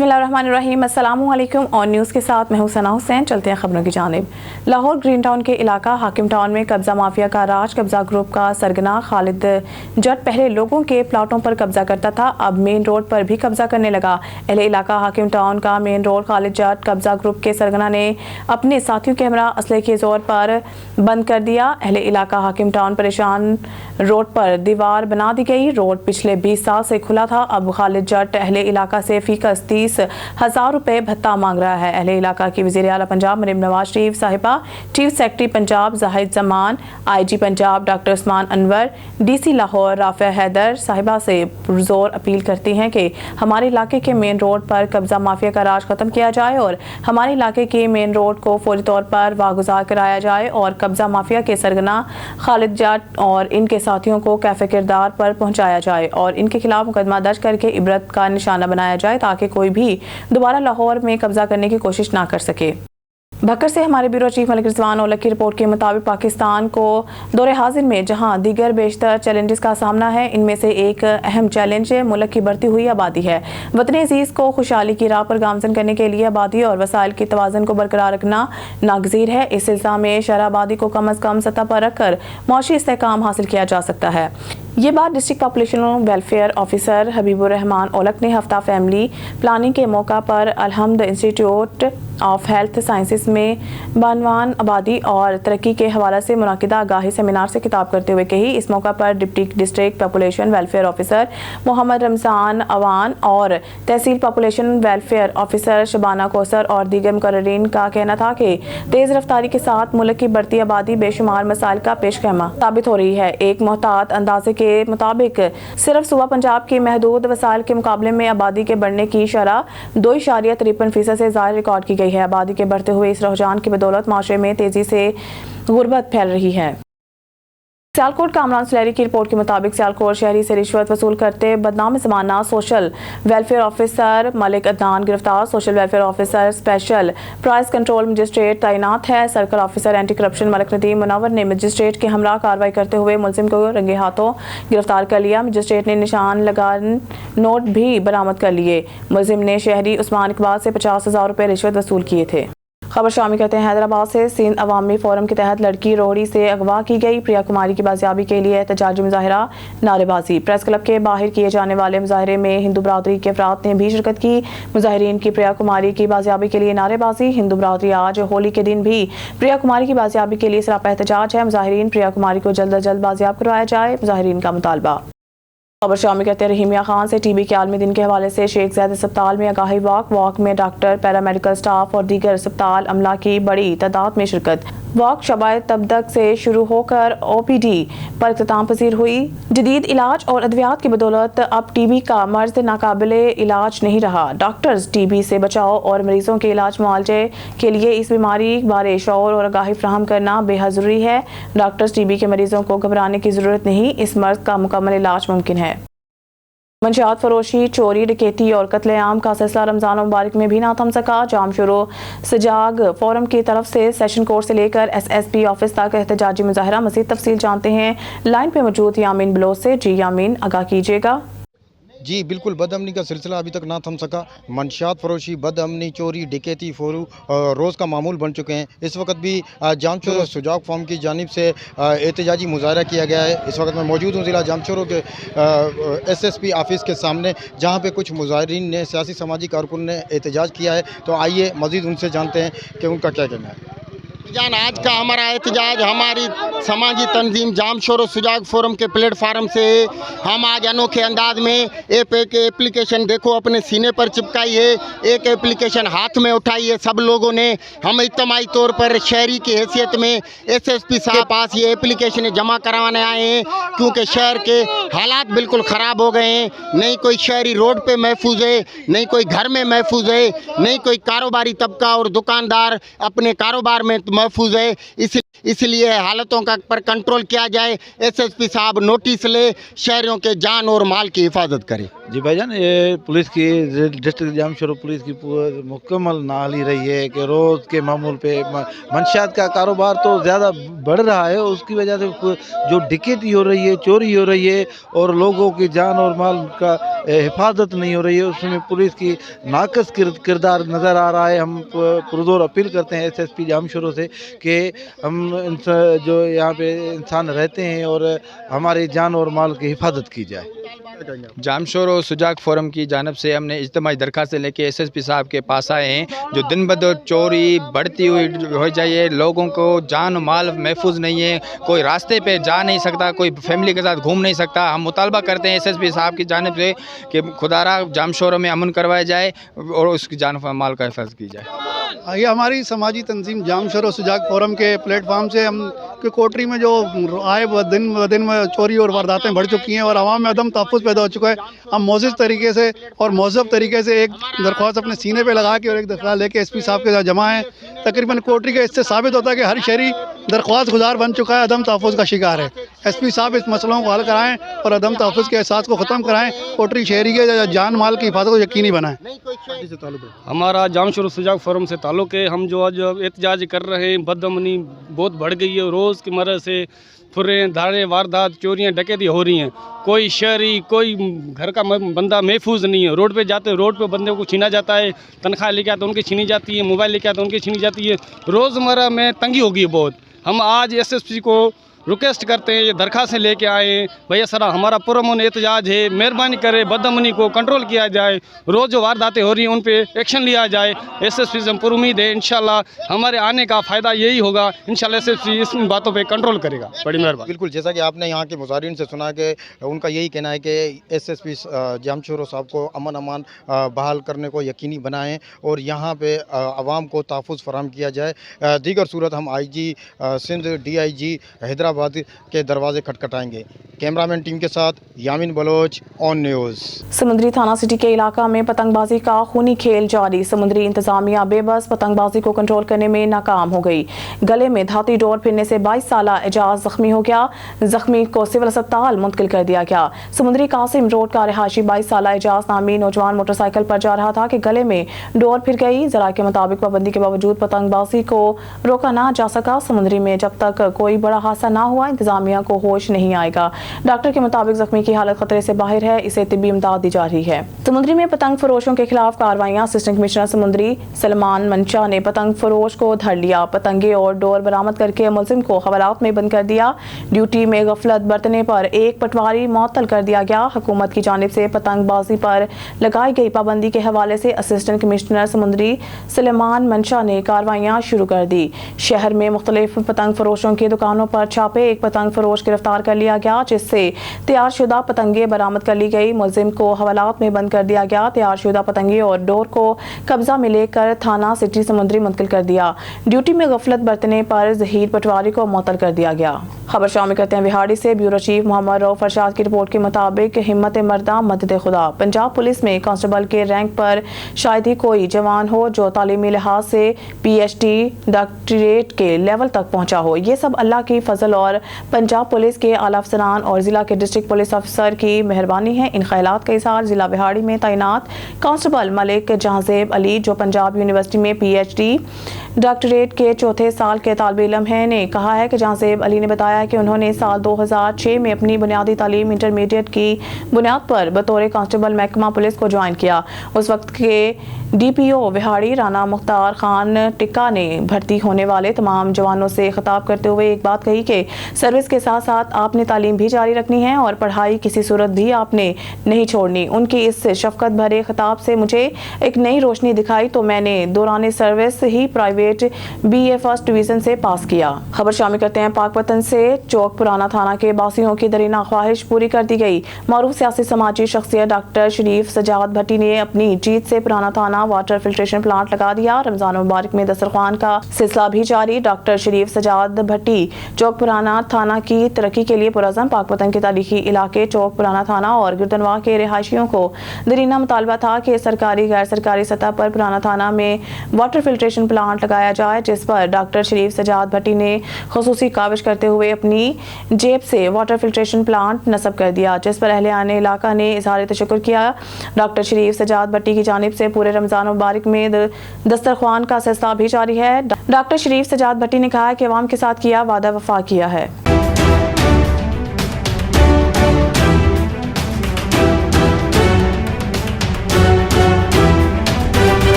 बिस्मिल्लाहिर्रहमानिर्रहीम। अस्सलामु अलैकुम। और न्यूज़ के साथ मैं हूं सना हुसैन। चलते हैं खबरों की जानिब। लाहौर ग्रीन टाउन के इलाका हाकिम टाउन में कब्जा माफिया का राज। कब्जा ग्रुप का सरगना खालिद जट पहले लोगों के प्लाटों पर कब्जा करता था, अब मेन रोड पर भी कब्जा करने लगा। अहले इलाका हाकिम टाउन का मेन रोड खालिद जट कब्जा ग्रुप के सरगना ने अपने साथियों के हमरा असले के जोर पर बंद कर दिया। अहले इलाका हाकिम टाउन परेशान, रोड पर दीवार बना दी गई। रोड पिछले 20 साल से खुला था। अब खालिद जट अहले इलाका से फीकस 30,000 रुपए भत्ता मांग रहा है। अहले इलाका की वज़ीर आला पंजाब मरीम नवाज शरीफ साहिबा, chief secretary Punjab Zahid Zaman, IG Punjab doctor Usman Anwar, DC Lahore Rafia Haider साहिबा से पुरजोर अपील करती हैं कि हमारे इलाके के मेन रोड पर कब्जा माफिया का राज खत्म किया जाए और हमारे इलाके के मेन रोड को फौरी तौर पर वागुजार कराया जाए और कब्जा माफिया के सरगना खालिद जट और इनके साथियों को कैफे किरदार पर पहुंचाया जाए और इनके खिलाफ मुकदमा दर्ज करके इबरत का निशाना बनाया जाए ताकि कोई भी दोबारा लाहौर में कब्जा करने की कोशिश ना कर सके। भक्कर से हमारे ब्यूरो चीफ मलिक रिजवान औलख की रिपोर्ट के मुताबिक पाकिस्तान को दौरे हाजिर में जहां दीगर बेशतर चैलेंजेस का सामना है, इनमें से एक अहम चैलेंज मुल्क की बढ़ती हुई आबादी है। वतन अजीज को खुशहाली की राह पर गामजन करने के लिए आबादी और वसाइल के तवाज़ुन को बरकरार रखना नागज़ीर है। इस सिलसिले में शरह आबादी को कम अज़ कम सतह पर रखकर मौशी इस्तेहकाम हासिल किया जा सकता है। ये बात district population welfare officer Habibur Rahman Aulakh ने हफ्ता फैमिली प्लानिंग के मौका पर अलहम्द इंस्टीट्यूट ऑफ हेल्थ साइंसेस में बानवान आबादी और तरक्की के हवाले से मुनाकिदा आगाही सेमिनार से खिताब करते हुए कही। इस मौका पर deputy district population welfare officer Mohammad Ramzan Awan और tehsil population welfare officer Shabana Kausar और दीगर मुकर्ररीन का कहना था कि तेज़ रफ्तारी के साथ मुल्क की बढ़ती आबादी बेशुमार मसाइल का पेशखैमा साबित हो रही है। एक मोहतात अंदाजे के मुताबिक सिर्फ सूबा पंजाब की महदूद वसाइल के मुकाबले में आबादी के बढ़ने की शरह 2.53% से ज़्यादा रिकॉर्ड की गई है। आबादी के बढ़ते हुए इस रुझान की बदौलत माशरे में तेजी से गुर्बत फैल रही है। सियालकोट कामरान सुलहरी की रिपोर्ट के मुताबिक सियालकोट शहरी से रिश्वत वसूल करते बदनाम ज़माना social welfare officer Malik Adnan गिरफ्तार। Social welfare officer special price control magistrate तैनात है। Circle officer anti corruption Malik Nadeem Munawwar ने मजिस्ट्रेट के हमरा कार्रवाई करते हुए मुलजिम को रंगे हाथों गिरफ्तार कर लिया। मजिस्ट्रेट ने निशान लगान नोट भी बरामद कर लिए। मुलजिम ने शहरी उस्मान इकबाल से 50,000 रुपये रिश्वत वसूल किए थे। खबर शामिल करते हैं हैदराबाद से। सिंध अवामी फोरम के तहत लड़की रोहड़ी से अगवा की गई। प्रिया कुमारी की बाजियाबी के लिए एहतजाजी मुजाहिरा नारेबाजी। प्रेस क्लब के बाहर किए जाने वाले मुजाहिरे में हिंदू बरादरी के अफराद ने भी शिरकत की। मुजाहिरीन की प्रिया कुमारी की बाजियाबी के लिए नारेबाजी। हिंदू बरादरी आज होली के दिन भी प्रिया कुमारी की बाजियाबी के लिए सरापा एहतजाज है। मुजाहिरीन प्रिया कुमारी को जल्द अज जल्द बाजियाब करवाया जाए, मुजाहिरीन का मुतालबा। खबर शामिल करते हैं रहीमिया खान से। TB के आलमी दिन के हवाले से शेख ज़ैद अस्पताल में आगाही वॉक में डॉक्टर, पैरामेडिकल स्टाफ और दीगर अस्पताल अमला की बड़ी तादाद में शिरकत। वॉक शबाए तबदक से शुरू होकर OPD पर इख्तिताम पजीर हुई। जदीद इलाज और अद्वियात की बदौलत अब TB का मर्ज नाकाबिले इलाज नहीं रहा। डॉक्टर्स TB से बचाव और मरीजों के इलाज मुआवजे के लिए इस बीमारी बारे शऊर और आगाही फ्राहम करना बेहद ज़रूरी है। डॉक्टर्स TB के मरीजों को घबराने की ज़रूरत नहीं, इस मर्ज का मुकम्मल इलाज मुमकिन है। मंशियात फरोशी, चोरी, डकैती और कत्लेआम का सिलसिला रमजान मुबारक में भी ना थम सका। जाम शुरू सजाग फोरम की तरफ से सेशन कोर्ट से लेकर SSP ऑफिस तक एहतजाजी मुजाहिरा। मज़ीद तफसील जानते हैं लाइन पे मौजूद यामीन बलोच से। जी यामीन, आगाह कीजिएगा। जी बिल्कुल, बदअमनी का सिलसिला अभी तक ना थम सका। मंशियात फरोशी, बदअमनी, चोरी, डकैती रोज़ का मामूल बन चुके हैं। इस वक्त भी जामचोर सुजाग फॉर्म की जानिब से एहतजाजी मुजाहरा किया गया है। इस वक्त मैं मौजूद हूँ ज़िला जामचोरों के SSP ऑफिस के सामने, जहाँ पे कुछ मुजाहिरीन ने, सियासी समाजी कारकुन ने एहतजाज किया है। तो आइए मज़ीद उनसे जानते हैं कि उनका क्या कहना है। आज का हमारा एहतजाज हमारी समाजी तंजीम जामशोर सुजाग फोरम के प्लेटफार्म से हम आज अनोखे अंदाज में एक एप्लीकेशन देखो अपने सीने पर चिपकाई है, एक एप्लीकेशन हाथ में उठाई है सब लोगों ने। हम इज्तमाही तौर पर शहरी की हैसियत में SSP साहब पास ये एप्लीकेशन जमा करवाने आए हैं, क्योंकि शहर के हालात बिल्कुल ख़राब हो गए हैं। नहीं कोई शहरी रोड पे महफूज है, नहीं कोई घर में महफूज है, नहीं कोई कारोबारी तबका और दुकानदार अपने कारोबार में महफूज है। इसलिए हालतों का पर कंट्रोल किया जाए। SSP साहब नोटिस ले, शहरियों के जान और माल की हिफाजत करें। जी भाईजान, ये पुलिस की डिस्ट्रिक्ट जामशोरो पुलिस की मुकम्मल नाली रही है कि रोज़ के मामूल पे मंशियात का कारोबार तो ज़्यादा बढ़ रहा है, उसकी वजह से जो डकैती हो रही है, चोरी हो रही है और लोगों की जान और माल का हिफाजत नहीं हो रही है, उसमें पुलिस की नाकस किरदार नज़र आ रहा है। हम पुरजोर अपील करते हैं SSP जामशोरो से कि हम जो यहाँ पे इंसान रहते हैं और हमारी जान और माल की हिफाजत की जाए। जामशोरो सुजाग फोरम की जानब से हमने इज्तिमाई दरखास्तें लेके SSP साहब के पास आए हैं। जो दिन ब दिन चोरी बढ़ती हुई हो जाइए, लोगों को जान माल महफूज नहीं है, कोई रास्ते पे जा नहीं सकता, कोई फैमिली के साथ घूम नहीं सकता। हम मुतालबा करते हैं SSP साहब की जानब से कि खुदारा जामशोरो में अमन करवाया जाए और उसकी जान माल का हिफाजत की जाए। ये हमारी समाजी तंजीम जामशोरो सुजाग फोरम के प्लेटफार्म से हम कि कोटरी में जो आए दिन ब दिन में चोरी और वारदातें बढ़ चुकी हैं और आवाम में अदम तहफ़्फ़ुज़ पैदा हो चुका है। हम मोज़िज़ तरीके से और महज़ब तरीके से एक दरख्वास्त अपने सीने पे लगा के और एक दरख्वास्त लेके SP साहब के साथ जमा है। तकरीबन कोटरी के इससे साबित होता है कि हर शहरी दरख्वास्त गुजार बन चुका है, अदम तहफ़्फ़ुज़ का शिकार है। SP साहब इस मसलों को हल कराएँ और अदम तहफ़्फ़ुज़ के एहसास को ख़त्म कराएँ, कोटरी शहरी के जान माल की हिफाजत को यकीनी बनाएँ। हमारा जामशोरो सुजाग फोरम से ताल्लुक़ है। हम जो आज एहतजाज कर रहे हैं, बदअमनी बहुत बढ़ गई है, रोज़ की मरह से फुर्रे धाड़े वारदात चोरियाँ डकैती हो रही हैं। कोई शहरी कोई घर का बंदा महफूज नहीं है। रोड पे जाते रोड पे बंदे को छीना जाता है, तनख्वाह लेके आते उनकी छीनी जाती है, मोबाइल लेके आते उनकी छीनी जाती है। रोज़मर्रा में तंगी हो गई है बहुत। हम आज SSP को रिक्वेस्ट करते हैं, ये दरखास्तें लेके आए हैं, भैया सर हमारा पुरअमन एहतजाज है, मेहरबानी करें बदअमनी को कंट्रोल किया जाए, रोज़ जो वारदातें हो रही हैं उन पे एक्शन लिया जाए। SSP से हम पूरी उम्मीद है इंशाल्लाह हमारे आने का फ़ायदा यही होगा, इंशाल्लाह SSP इन बातों पे कंट्रोल करेगा। बड़ी मेहरबानी। बिल्कुल, जैसा कि आपने यहाँ के मुजाहिरीन से सुना कि उनका यही कहना है कि SSP जामशोरो साहब को अमन अमान बहाल करने को यकीनी बनाएं और यहाँ पे आवाम को तहफ़्फ़ुज़ फराहम किया जाए। दीगर सूरत हम IG सिंध DIG हैदराबाद के दरवाजे खटखटाएंगे। कैमरामैन टीम के साथ यामिन बलोच, ऑन न्यूज़। समुद्री थाना सिटी के इलाका में पतंगबाजी का खूनी खेल जारी। समुद्री इंतजामिया बेबस पतंगबाजी को कंट्रोल करने में नाकाम हो गई। गले में धाती डोर फिरने से 22 साला एजाज जख्मी हो गया। जख्मी को सिविल अस्पताल मुंतकिल कर दिया गया। समुद्री कासिम रोड का रिहायशी 22 साला एजाज नामी नौजवान मोटरसाइकिल पर जा रहा था कि गले में डोर फिर गई। जरा के मुताबिक पाबंदी के बावजूद पतंगबाजी को रोका ना जा सका। समुद्री में जब तक कोई बड़ा हादसा ना हुआ, इंतजामिया को होश नहीं आएगा। डॉक्टर के मुताबिक जख्मी की हालत खतरे से बाहर है, इसे तिब्बी इमदाद दी जा रही है। समुद्री में पतंग फरोशों के खिलाफ कार्रवाइयां। असिस्टेंट कमिश्नर समुद्री सलमान मंशा ने पतंग फरोश को धर लिया। पतंगे और डोर बरामद करके मुलजिम को हवालात में बंद कर दिया। ड्यूटी में गफलत बरतने पर एक पटवारी मुअत्तल कर दिया गया। हुकूमत की जानिब से पतंगबाजी पर लगाई गई पाबंदी के हवाले से असिस्टेंट कमिश्नर समुद्री सलमान मंशा ने कार्रवाइयां शुरू कर दी। शहर में मुख्तलिफ पतंग फरोशों की दुकानों पर छापे। एक पतंग फरोश गिरफ्तार कर लिया गया, जिससे तैयारशुदा पतंगे बरामद कर ली गई। मुलजिम को हवालात में बंद कर दिया गया। तैयारशुदा पतंगे और डोर को कब्जा में लेकर थाना सिटी समुद्री मुंतकिल कर दिया। ड्यूटी में गफलत बरतने पर जहीर पटवारी को मुअत्तल कर दिया गया। खबर शामिल करते हैं बिहाड़ी से। ब्यूरो चीफ मोहम्मद रऊफ फरशाद की रिपोर्ट के मुताबिक हिम्मत मर्दा मदद खुदा। पंजाब पुलिस में कांस्टेबल के रैंक पर शायद ही कोई जवान हो जो तालीमी लिहाज से PhD डॉक्टरेट के लेवल तक पहुंचा हो। ये सब अल्लाह की फजल और पंजाब पुलिस के आला अफसरान और जिला के डिस्ट्रिक्ट पुलिस अफसर की मेहरबानी है। इन ख्यालात का इज़हार जिला बिहाड़ी में तैनात कांस्टेबल मलिक जहांजेब अली, जो पंजाब यूनिवर्सिटी में PhD डॉक्टरेट के चौथे साल के तालिब इल्म हैं, ने कहा है कि जहांजेब अली ने बताया कि उन्होंने साल 2006 में अपनी बुनियादी तालीम इंटरमीडिएट की बुनियाद पर बतौर कांस्टेबल महकमा पुलिस को ज्वाइन किया। उस वक्त के DPO बिहाड़ी राना मुख्तार खान टिक्का ने भर्ती होने वाले तमाम जवानों से खिताब करते हुए एक बात कही कि सर्विस के साथ साथ आपने तालीम भी जारी रखनी है और पढ़ाई किसी सूरत भी आपने नहीं छोड़नी। उनकी इस शफकत भरे खिताब से मुझे एक नई रोशनी दिखाई तो मैंने दौरान सर्विस ही प्राइवेट BA फर्स्ट डिवीजन से पास किया। खबर शामिल करते हैं पाकपतन से। चौक पुराना थाना के बासियों की दरीना ख्वाहिश पूरी कर दी गई। मारूफ सियासी समाजी शख्सियत डॉक्टर शरीफ सजाद भट्टी ने अपनी जीत से पुराना थाना वाटर फिल्ट्रेशन प्लांट लगा दिया। रमजान मुबारक में दस्तरखान का सिलसिला भी जारी। डॉक्टर शरीफ सजाद भट्टी चौक पुराना पुराना थाना की तरक्की के लिए पुरअज़म पाकपतन के तारीखी इलाके चौक पुराना थाना और गिरदनवा के रिहायशियों को दरीना मुतालबा था कि सरकारी गैर सरकारी सतह पर पुराना थाना में वाटर फिल्ट्रेशन प्लांट लगाया जाए, जिस पर डॉक्टर शरीफ सजाद भट्टी ने खुसूसी काविश करते हुए अपनी जेब से वाटर फिल्ट्रेशन प्लांट नस्ब कर दिया, जिस पर अहले आने इलाका ने इजहार तशक्कुर किया। डॉक्टर शरीफ सजाद भट्टी की जानिब से पूरे रमज़ान मुबारक में दस्तरख्वान का सिलसिला भी जारी है। डॉक्टर शरीफ सजाद भट्टी ने कहा कि अवाम के साथ किया वादा वफा किया है।